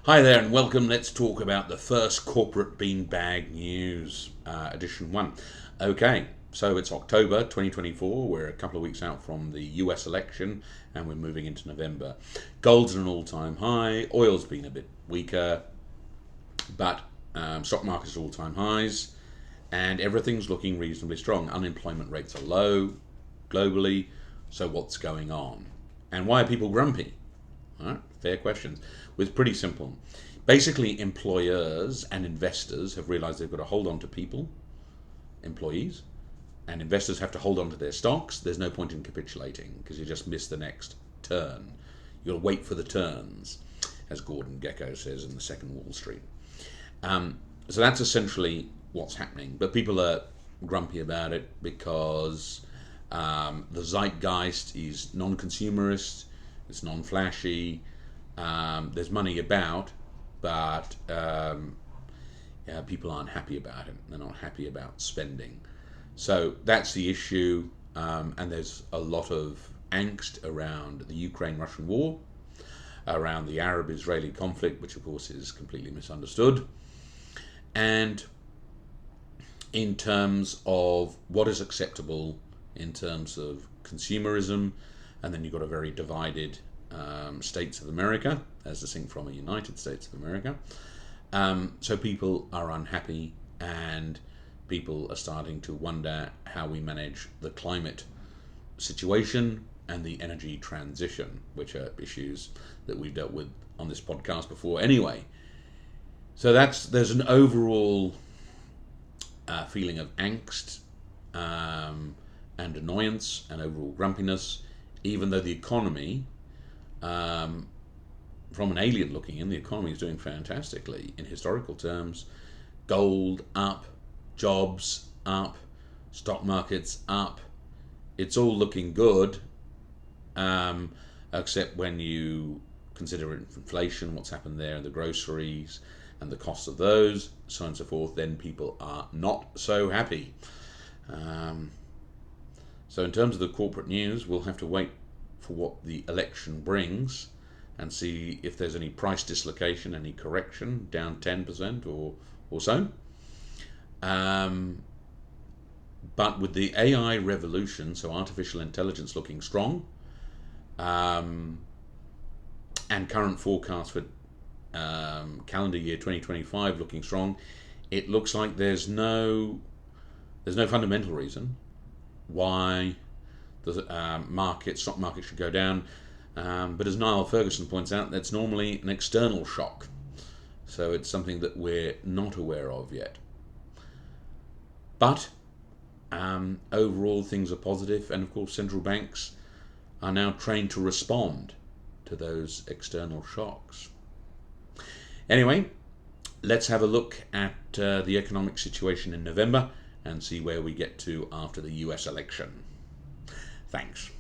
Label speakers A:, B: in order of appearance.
A: Hi there and welcome. Let's talk about the first corporate beanbag news, edition 1. Okay, so it's October 2024. We're a couple of weeks out from the US election and we're moving into November. Gold's at an all-time high. Oil's been a bit weaker, but stock market's at all-time highs and everything's looking reasonably strong. Unemployment rates are low globally. So what's going on? And why are people grumpy? All right, fair questions. Well, it's pretty simple. Basically, employers and investors have realized they've got to hold on to people, employees, and investors have to hold on to their stocks. There's no point in capitulating because you just miss the next turn. You've got to wait for the turns, as Gordon Gekko says in The Second Wall Street. So that's essentially what's happening. But people are grumpy about it because the zeitgeist is non-consumerist, it's non-flashy. There's money about, but people aren't happy about it. They're not happy about spending. So that's the issue. And there's a lot of angst around the Ukraine-Russian war, around the Arab-Israeli conflict, which of course is completely misunderstood, and in terms of what is acceptable in terms of consumerism. And then you've got a very divided States of America, as distinct from a United States of America. So people are unhappy and people are starting to wonder how we manage the climate situation and the energy transition, which are issues that we've dealt with on this podcast before anyway. So there's an overall feeling of angst and annoyance and overall grumpiness, even though the economy, from an alien looking in, the economy is doing fantastically in historical terms. Gold up, jobs up, stock markets up. It's all looking good, except when you consider inflation, what's happened there, the groceries and the cost of those, so on and so forth, then people are not so happy. So in terms of the corporate news, we'll have to wait for what the election brings and see if there's any price dislocation, any correction, down 10% or so. But with the AI revolution, so artificial intelligence looking strong, and current forecasts for calendar year 2025 looking strong, it looks like there's no fundamental reason why the stock market should go down. But as Niall Ferguson points out, that's normally an external shock. So it's something that we're not aware of yet. But overall, things are positive, and of course, central banks are now trained to respond to those external shocks. Anyway, let's have a look at the economic situation in November and see where we get to after the US election. Thanks.